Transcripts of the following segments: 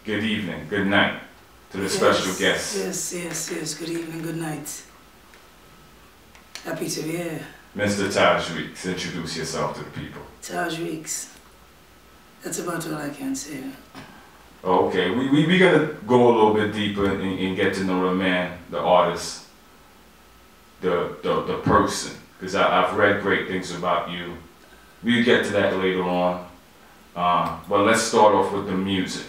good evening, good night to the special guest. Yes. Good evening, good night. Happy to be here. Mr. Taj Weeks, introduce yourself to the people. Taj Weeks. That's about all I can say. Okay, we're going to go a little bit deeper and get to know the man, the artist, the person. Because I've read great things about you. We'll get to that later on. But let's start off with the music.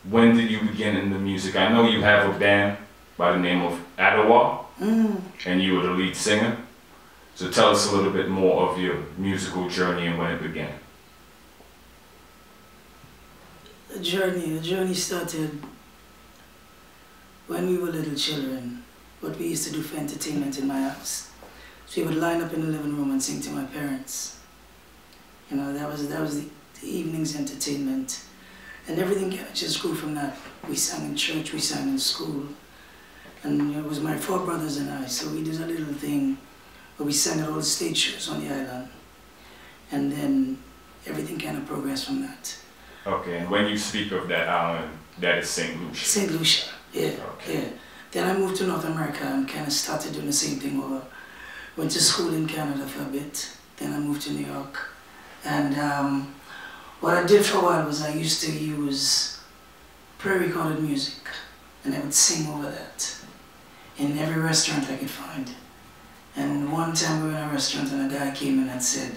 When did you begin in the music? I know you have a band by the name of Adderall, and you were the lead singer. So tell us a little bit more of your musical journey and when it began. The journey started when we were little children. What we used to do for entertainment in my house. So we would line up in the living room and sing to my parents. You know, that was the evening's entertainment. And everything kind of just grew from that. We sang in church, we sang in school. And it was my 4 brothers and I, so we did a little thing where we sang at all the stage shows on the island. And then everything kind of progressed from that. Okay, and when you speak of that island, that is St. Lucia? St. Lucia, yeah, okay. Yeah. Then I moved to North America and kind of started doing the same thing over. Went to school in Canada for a bit, then I moved to New York. And what I did for a while was I used to use pre-recorded music, and I would sing over that in every restaurant I could find. And one time we were in a restaurant and a guy came in and said,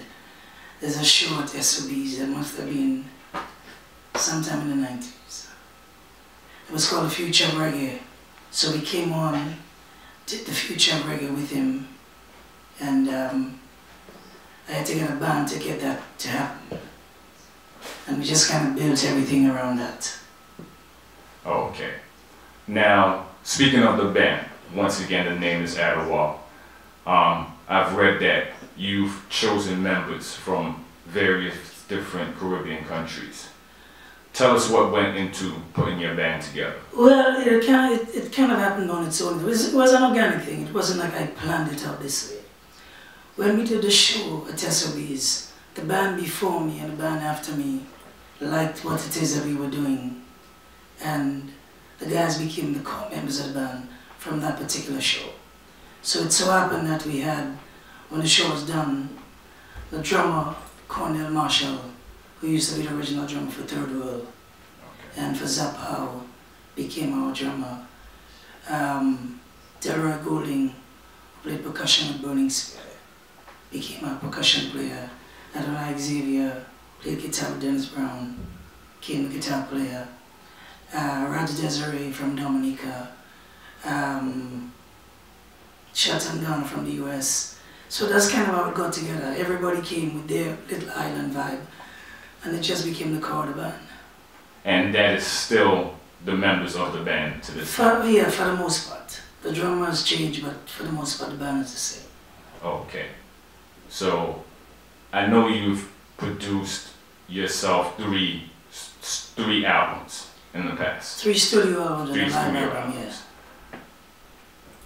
there's a show at SOBs that must have been sometime in the 90s. It was called The Future of Reggae. So we came on, did The Future of Reggae with him, and I had to get a band to get that to happen. And we just kind of built everything around that. Okay. Now, speaking of the band, once again the name is Adderall. I've read that you've chosen members from various different Caribbean countries. Tell us what went into putting your band together. Well, it kind of happened on its own. It was an organic thing. It wasn't like I planned it out this way. When we did the show at SOBs, the band before me and the band after me liked what it is that we were doing. And the guys became the core members of the band from that particular show. So it so happened that we had, when the show was done, the drummer, Cornell Marshall, who used to be the original drummer for Third World, and for Zap Howe, became our drummer. Delroy Golding, who played percussion with Burning Spear, became our percussion player. Adonai Xavier played guitar with Dennis Brown, became the guitar player. Raj Desiree from Dominica, Shelton Gunn from the US. So that's kind of how it got together. Everybody came with their little island vibe, and it just became the core of the band. And that is still the members of the band to this day? Yeah, for the most part. The drummers change, but for the most part the band is the same. Okay. So, I know you've produced yourself three albums in the past. 3 studio albums and a live album, albums. Yeah.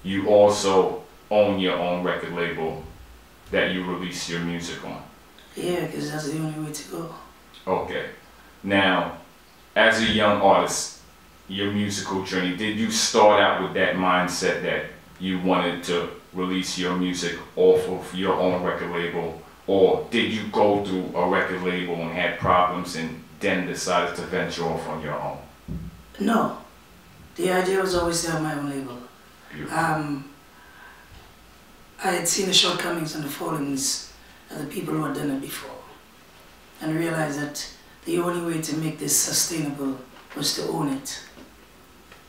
You also own your own record label that you release your music on. Yeah, because that's the only way to go. Okay. Now, as a young artist, your musical journey, did you start out with that mindset that you wanted to release your music off of your own record label, or did you go through a record label and had problems and then decided to venture off on your own? No. The idea was always to have my own label. Beautiful. I had seen the shortcomings and the fallings of the people who had done it before, and realized that the only way to make this sustainable was to own it.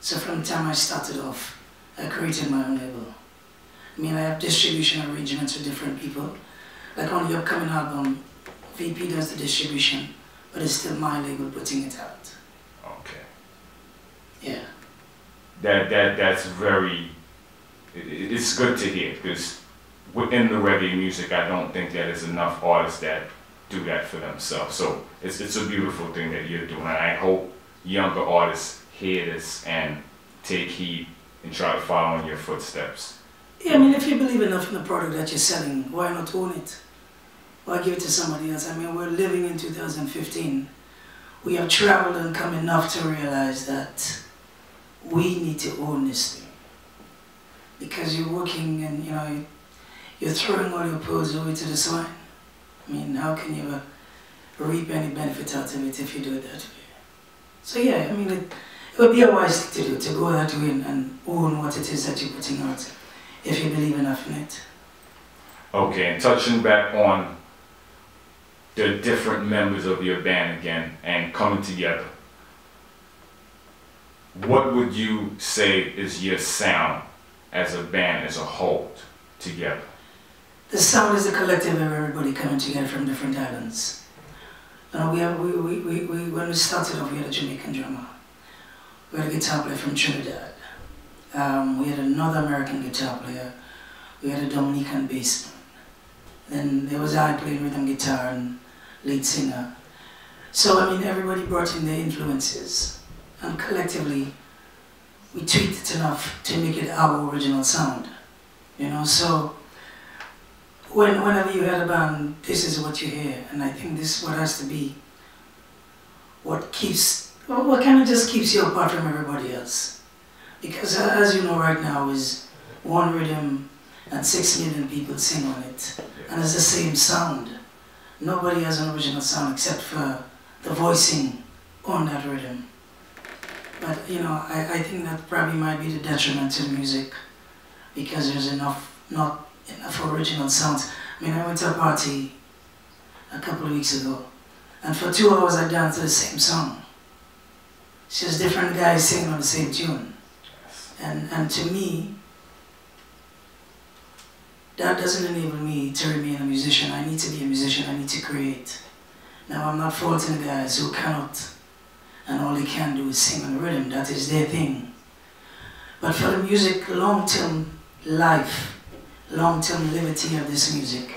So from the time I started off, I created my own label. I mean, I have distribution arrangements with different people. Like on the upcoming album, VP does the distribution, but it's still my label putting it out. Okay. Yeah. That's very, it's good to hear, because within the reggae music, I don't think that there's enough artists that do that for themselves. So it's a beautiful thing that you're doing. And I hope younger artists hear this and take heed and try to follow in your footsteps. Yeah, I mean, if you believe enough in the product that you're selling, why not own it? Why give it to somebody else? I mean, we're living in 2015, we have traveled and come enough to realize that we need to own this thing. Because you're working and, you know, you're throwing all your pearls away to the swine. I mean, how can you ever reap any benefit out of it if you do it that way? So yeah, I mean, it would be a wise thing to do, to go that way and own what it is that you're putting out, if you believe enough in it. Okay, and touching back on the different members of your band again and coming together, what would you say is your sound as a band as a whole together? The sound is the collective of everybody coming together from different islands. You know, when we started off, we had a Jamaican drummer. We had a guitar player from Trinidad. We had another American guitar player. We had a Dominican bassman. Then there was I playing rhythm guitar and lead singer. So, I mean, everybody brought in their influences. And collectively, we tweaked it enough to make it our original sound. You know, so whenever you hear a band, this is what you hear. And I think this is what has to be what kind of just keeps you apart from everybody else. Because as you know right now is one rhythm and 6 million people sing on it. And it's the same sound. Nobody has an original sound except for the voicing on that rhythm. But you know, I think that probably might be the detriment to music because there's not enough original sounds. I mean, I went to a party a couple of weeks ago and for 2 hours I danced to the same song. It's just different guys singing on the same tune. And to me, that doesn't enable me to remain a musician. I need to be a musician, I need to create. Now I'm not faulting the guys who cannot and all they can do is sing on the rhythm, that is their thing. But for the music, long-term life, long-term liberty of this music,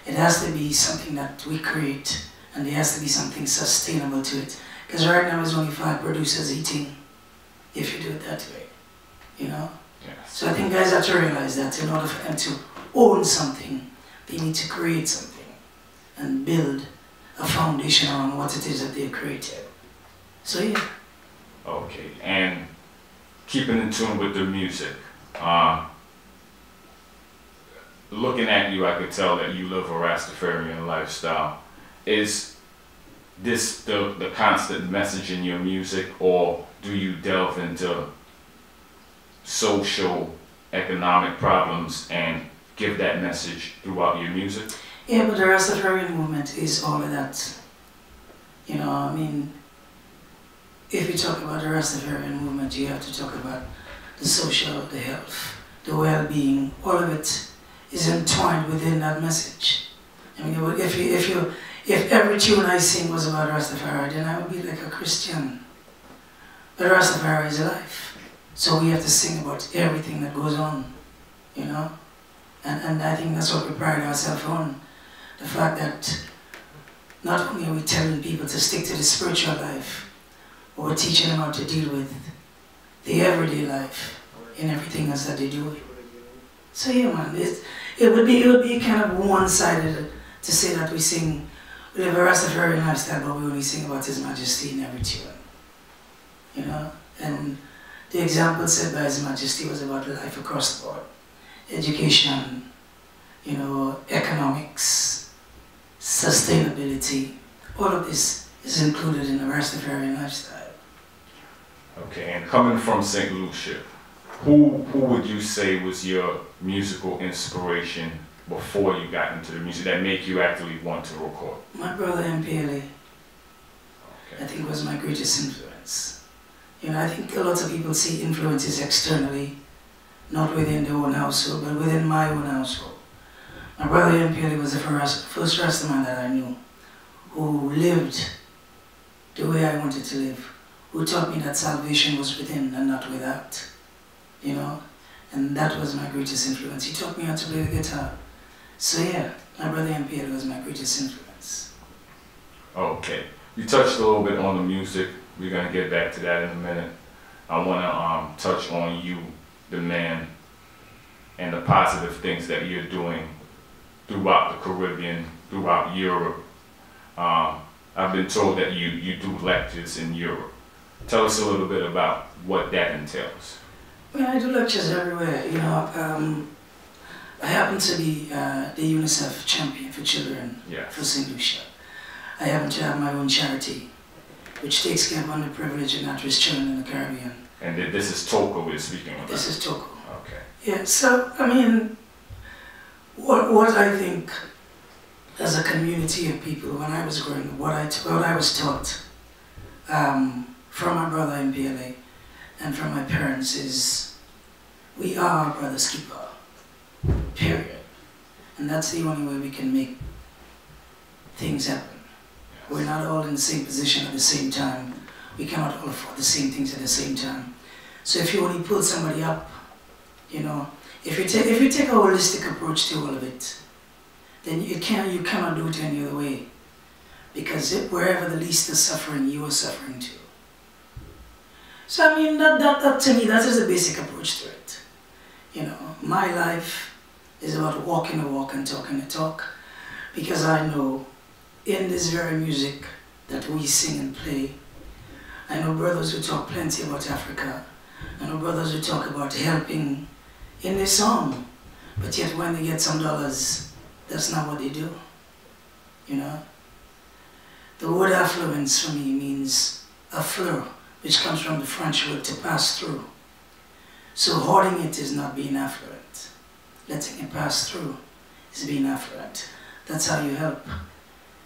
it has to be something that we create and there has to be something sustainable to it. Because right now there's only 5 producers eating, if you do it that way, you know? Yes. So I think guys have to realize that in order for them to own something, they need to create something and build a foundation around what it is that they've created. So yeah. Okay, and keeping in tune with the music, looking at you, I could tell that you live a Rastafarian lifestyle. Is this the constant message in your music, or do you delve into social, economic problems and give that message throughout your music? Yeah, but the Rastafarian movement is all of that. You know, I mean, if you talk about the Rastafarian movement, you have to talk about the social, the health, the well-being. All of it is entwined within that message. I mean, if every tune I sing was about Rastafari, then I would be like a Christian. But Rastafari is life. So we have to sing about everything that goes on, you know? And I think that's what we pride ourselves on. The fact that not only are we telling people to stick to the spiritual life, but we're teaching them how to deal with the everyday life in everything else that they do. So yeah, man, it would be kind of one-sided to say that we live a Rastafarian lifestyle, but we only sing about His Majesty in every tune. You know? And the example set by His Majesty was about life across the board. Education, you know, economics, sustainability, all of this is included in the Rastafarian lifestyle. Okay, and coming from St. Lucia, who would you say was your musical inspiration before you got into the music that made you actually want to record? My brother M.P.L.A. Okay. I think was my greatest influence. You know, I think a lot of people see influences externally, not within their own household, but within my own household. My brother M.P.L.A. was the first Rastaman that I knew, who lived the way I wanted to live, who taught me that salvation was within and not without, you know, and that was my greatest influence. He taught me how to play the guitar. So yeah, my brother M.P.L.A. was my greatest influence. Okay, you touched a little bit on the music. We're gonna get back to that in a minute. I wanna touch on you, the man, and the positive things that you're doing throughout the Caribbean, throughout Europe. I I've been told that you do lectures in Europe. Tell us a little bit about what that entails. Well, I do lectures everywhere. You know, I happen to be the UNICEF champion for children for St.LUCIA. I happen to have my own charity, which takes care of underprivileged and at-risk children in the Caribbean. And this is Toko we're speaking about? This is Toko. Okay. Yeah, so, I mean, what I think as a community of people, when I was growing up, what I was taught from my brother in PLA and from my parents is, we are our brother's keeper, period. And that's the only way we can make things happen. We're not all in the same position at the same time. We cannot all afford the same things at the same time. So if you only pull somebody up, you know, if you take a holistic approach to all of it, then you cannot do it any other way. Because wherever the least is suffering, you are suffering too. So I mean, that to me, that is the basic approach to it. You know, my life is about walking the walk and talking the talk, because I know in this very music that we sing and play, I know brothers who talk plenty about Africa. I know brothers who talk about helping in their song, but yet when they get some dollars, that's not what they do, you know? The word affluence for me means affleur, which comes from the French word to pass through. So hoarding it is not being affluent. Letting it pass through is being affluent. That's how you help.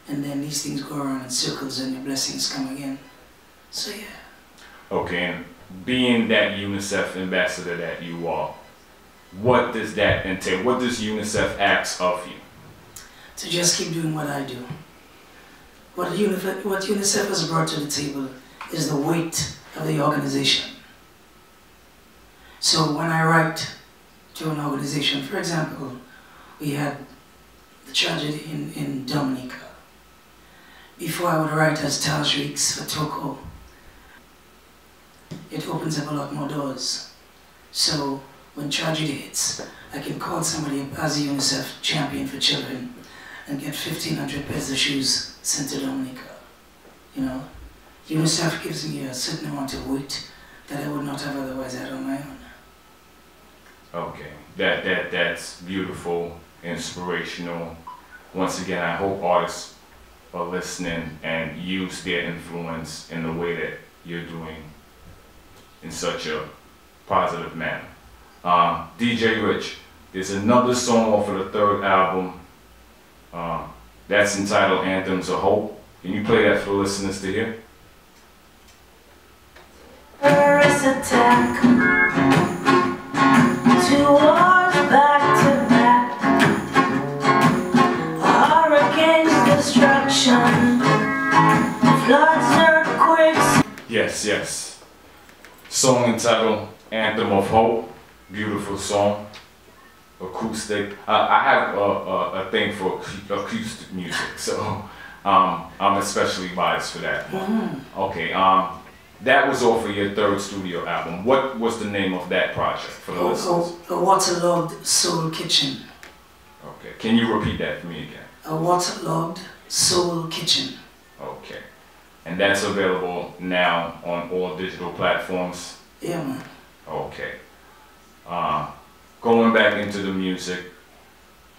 And then these things go around in circles and your blessings come again. So yeah. Okay, and being that UNICEF ambassador that you are, what does that entail? What does UNICEF ask of you? To just keep doing what I do. What UNICEF has brought to the table is the weight of the organization. So when I write to an organization, for example, we had the tragedy in Dominica. Before I would write as Tajriks for Toko, it opens up a lot more doors. So when tragedy hits, I can call somebody up as a UNICEF champion for children and get 1,500 pairs of shoes sent to Dominica. You know, UNICEF gives me a certain amount of weight that I would not have otherwise had on my own. Okay, that's beautiful, inspirational. Once again, I hope artists are listening and use their influence in the way that you're doing in such a positive manner. DJ Rich, there's another song off of the third album that's entitled Anthems of Hope. Can you play that for the listeners to hear? Terrorist attack, 2 wars back to back, hurricanes, destruction, floods, earthquakes. Yes. Song entitled Anthem of Hope. Beautiful song. Acoustic. I have a thing for acoustic music, so I'm especially biased for that. Okay. That was off of your third studio album. What was the name of that project for the listeners? A waterlogged soul kitchen. Okay. Can you repeat that for me again? A waterlogged soul kitchen. Okay. And that's available now on all digital platforms? Yeah, man. Okay. Going back into the music,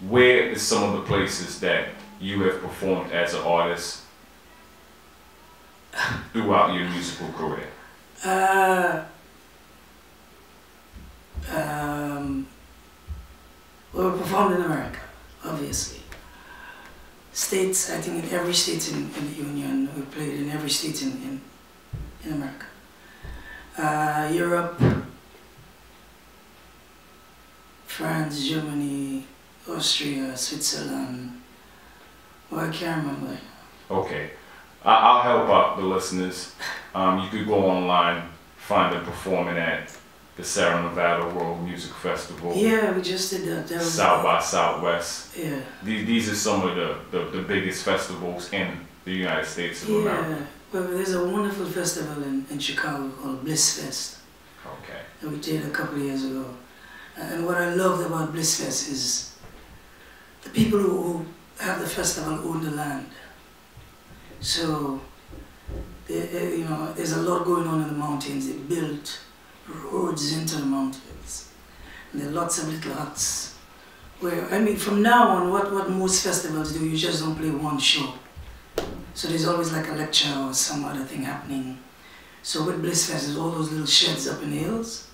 where is some of the places that you have performed as an artist throughout your musical career? Well, we performed in America, obviously. States, I think in every state in the Union, we played in every state in America. Europe, France, Germany, Austria, Switzerland. Well, I can't remember. Okay. I'll help out the listeners. You could go online, find them performing at the Sierra Nevada World Music Festival. Yeah, we just did that. South by Southwest. Yeah. These are some of the biggest festivals in the United States of America. Yeah. Well, there's a wonderful festival in Chicago called Bliss Fest. Okay. That we did a couple of years ago. And what I loved about Bliss Fest is the people who have the festival own the land. So, you know, there's a lot going on in the mountains. They built roads into the mountains. And there are lots of little huts. Where, I mean, from now on, what most festivals do, you just don't play one show. So there's always like a lecture or some other thing happening. So with Bliss Fest, there's all those little sheds up in the hills.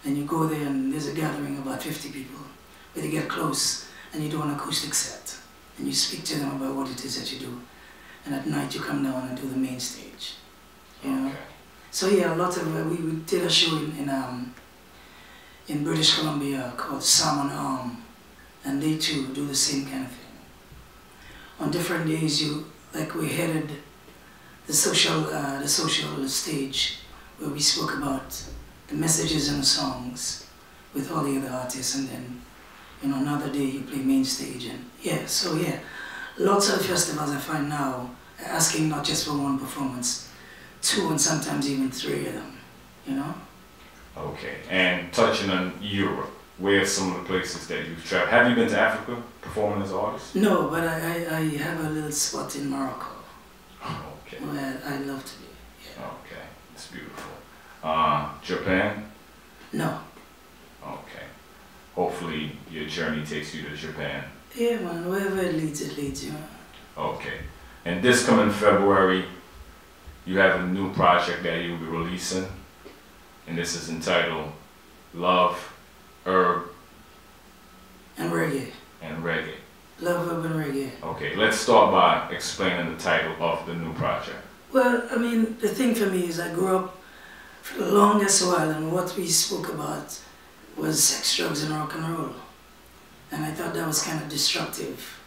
And you go there and there's a gathering of about 50 people. Where they get close and you do an acoustic set. And you speak to them about what it is that you do. And at night you come down and do the main stage. You know? So yeah, a lot of, we did a show in British Columbia called Salmon Arm. And they too do the same kind of thing. On different days, we headed the social stage where we spoke about the messages in the songs with all the other artists, and then, you know, another day you play main stage, and so lots of festivals I find now are asking not just for one performance, 2 and sometimes even 3 of them, you know? Okay, and touching on Europe, where are some of the places that you've traveled? Have you been to Africa performing as an artist? No, but I have a little spot in Morocco. Okay. Where I love to be. Yeah. Okay, it's beautiful. Japan? No. Okay. Hopefully your journey takes you to Japan. Yeah, man, wherever it leads, you know. Okay. And this coming February, you have a new project that you'll be releasing, and this is entitled Love, Herb, and Reggae. And Reggae. Love, Herb, and Reggae. Okay, let's start by explaining the title of the new project. Well, I mean, the thing for me is I grew up for the longest while, and what we spoke about was sex, drugs, and rock and roll. And I thought that was kind of destructive.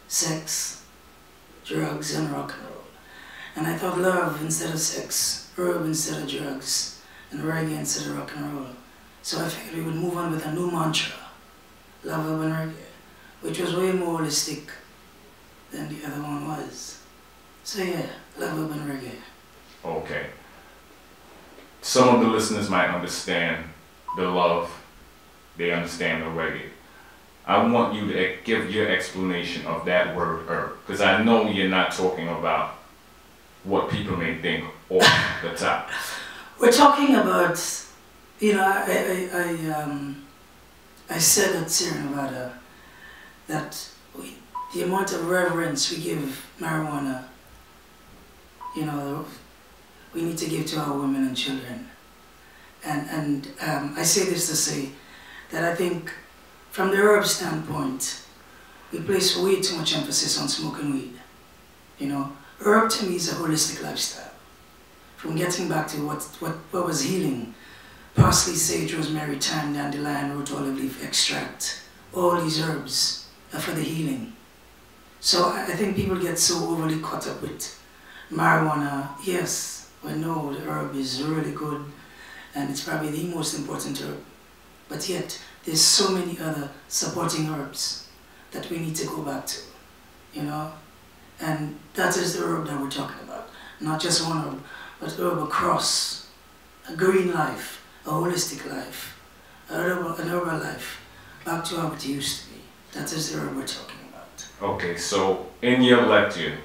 Sex, drugs, and rock and roll. And I thought love instead of sex, herb instead of drugs, and reggae instead of rock and roll. So I figured we would move on with a new mantra, Love, Herb, and Reggae, which was way more holistic than the other one was. So yeah, Love, Herb, and Reggae. Okay. Some of the listeners might understand the love, they understand the reggae. I want you to give your explanation of that word herb, because I know you're not talking about what people may think off the top. We're talking about, you know, I said at Sierra Nevada that the amount of reverence we give marijuana, you know, we need to give to our women and children. And I say this to say that I think from the herb standpoint, we place way too much emphasis on smoking weed. You know, herb to me is a holistic lifestyle. From getting back to what was healing, parsley, sage, rosemary, thyme, dandelion, root, olive leaf extract, all these herbs are for the healing. So I think people get so overly caught up with marijuana. Yes, we know the herb is really good and it's probably the most important herb. But yet, there's so many other supporting herbs that we need to go back to, you know? And that is the herb that we're talking about. Not just one herb, but herb across. A green life, a holistic life, an herbal life, back to how it used to be. That is the herb we're talking about. Okay, so in your lecture,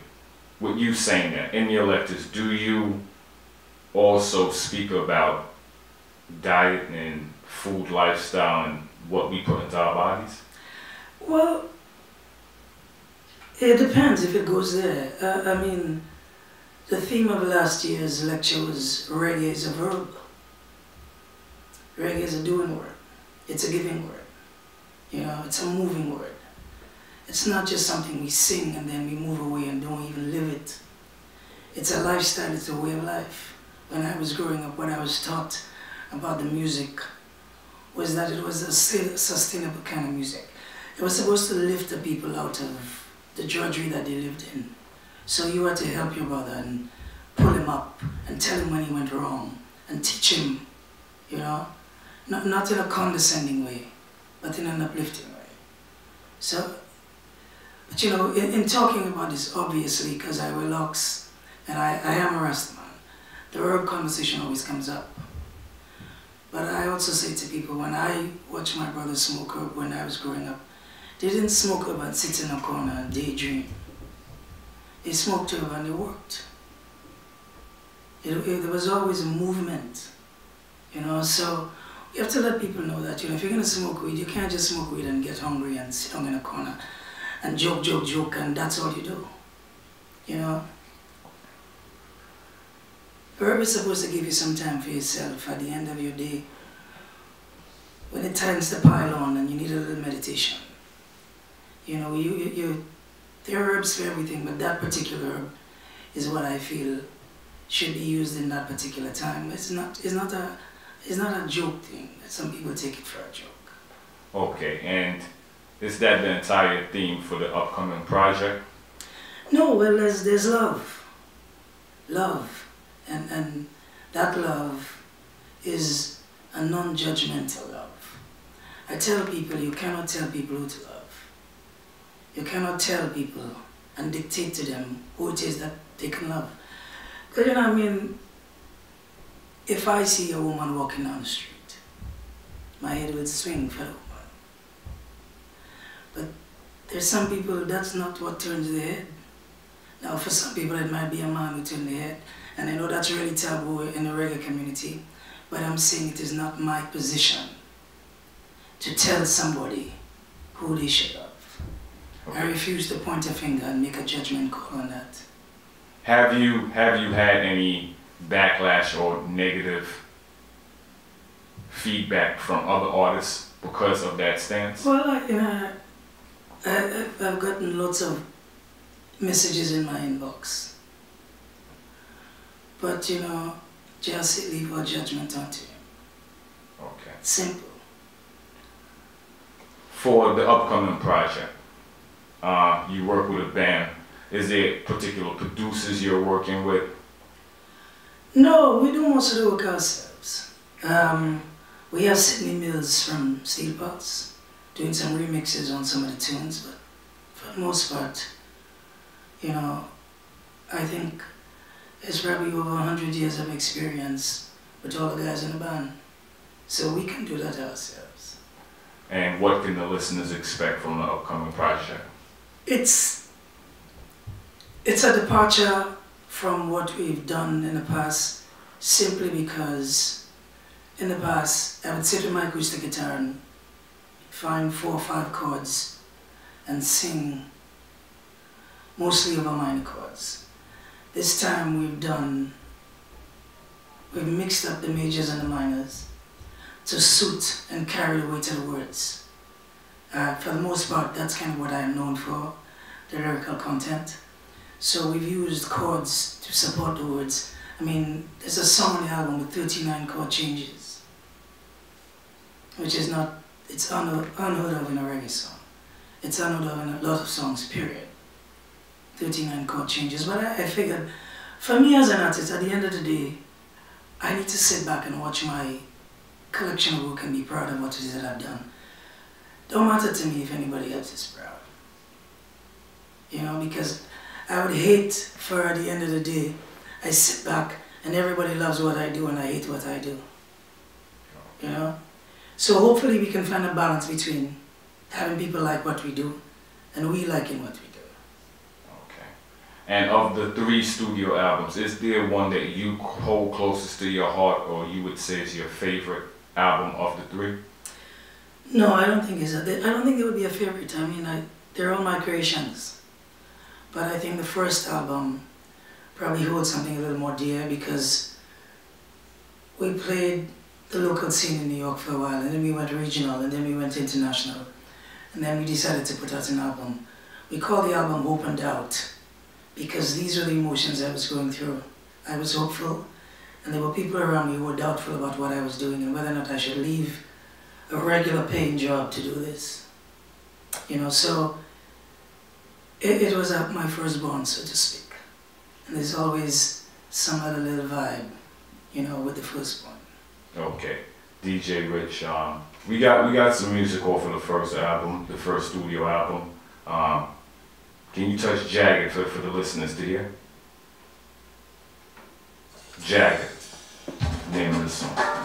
with you saying that, in your lectures, do you also speak about diet and food lifestyle and what we put into our bodies? Well, it depends if it goes there. I mean, the theme of last year's lecture was reggae is a verb. Reggae is a doing word. It's a giving word. You know, it's a moving word. It's not just something we sing and then we move away and don't even live it. It's a lifestyle, it's a way of life. When I was growing up, what I was taught about the music was that it was a sustainable kind of music. It was supposed to lift the people out of the drudgery that they lived in. So you had to help your brother and pull him up and tell him when he went wrong and teach him, you know, not in a condescending way, but in an uplifting way. So, but you know, in talking about this, obviously, because I wear locks and I am a Rasta man, the herb conversation always comes up. But I also say to people, when I watch my brother smoke herb when I was growing up, they didn't smoke herb and sit in a corner and daydream. they smoked herb and they worked. There was always a movement, you know, so you have to let people know that, you know, if you're going to smoke weed, you can't just smoke weed and get hungry and sit down in a corner and joke, and that's all you do, you know. Herb is supposed to give you some time for yourself at the end of your day. When it tends to pile on and you need a little meditation. You know, there are herbs for everything, but that particular herb is what I feel should be used in that particular time. It's not a joke thing. Some people take it for a joke. Okay, and is that the entire theme for the upcoming project? No, well, there's love. Love. And that love is a non-judgmental love. I tell people you cannot tell people who to love. You cannot tell people and dictate to them who it is that they can love. Because, you know, I mean, if I see a woman walking down the street, my head would swing for the woman. But there's some people, that's not what turns their head. Now, for some people, it might be a man who turns their head. And I know that's really taboo in the reggae community, but I'm saying it is not my position to tell somebody who they should love. Okay. I refuse to point a finger and make a judgment call on that. Have you had any backlash or negative feedback from other artists because of that stance? Well, I've gotten lots of messages in my inbox. But, you know, just leave our judgment onto him. Okay. Simple. For the upcoming project, you work with a band. Is there particular producers you're working with? No, we do most of the work ourselves. We have Sydney Mills from ST.LUCIA doing some remixes on some of the tunes, but for the most part, you know, I think it's probably over 100 years of experience with all the guys in the band. So we can do that ourselves. And what can the listeners expect from the upcoming project? It's a departure from what we've done in the past, simply because in the past I would sit with my acoustic guitar and find 4 or 5 chords and sing mostly over minor chords. This time we've mixed up the majors and the minors to suit and carry the weight of the words. For the most part, that's kind of what I am known for, the lyrical content. So we've used chords to support the words. I mean, there's a song on the album with 39 chord changes, which is not, it's unheard of in a reggae song. It's unheard of in a lot of songs, period. 39 chord changes, but I figured, for me as an artist, at the end of the day, I need to sit back and watch my collection of work and be proud of what it is that I've done. Don't matter to me if anybody else is proud. You know, because I would hate for at the end of the day, I sit back and everybody loves what I do and I hate what I do. You know? So hopefully we can find a balance between having people like what we do and we liking what we do. And of the 3 studio albums, is there one that you hold closest to your heart, or you would say is your favorite album of the 3? No, I don't think I don't think it would be a favorite. I mean, they're all my creations. But I think the first album probably holds something a little more dear because we played the local scene in New York for a while, and then we went regional, and then we went international, and then we decided to put out an album. We called the album Hope and Doubt, because these are the emotions I was going through. I was hopeful, and there were people around me who were doubtful about what I was doing and whether or not I should leave a regular paying job to do this. You know, so it was my firstborn, so to speak. And there's always some other little vibe, you know, with the firstborn. Okay. DJ Rich, we got some music off of the first album, the first studio album. Can you touch Jagged for the listeners to hear? Jagged, name of the song.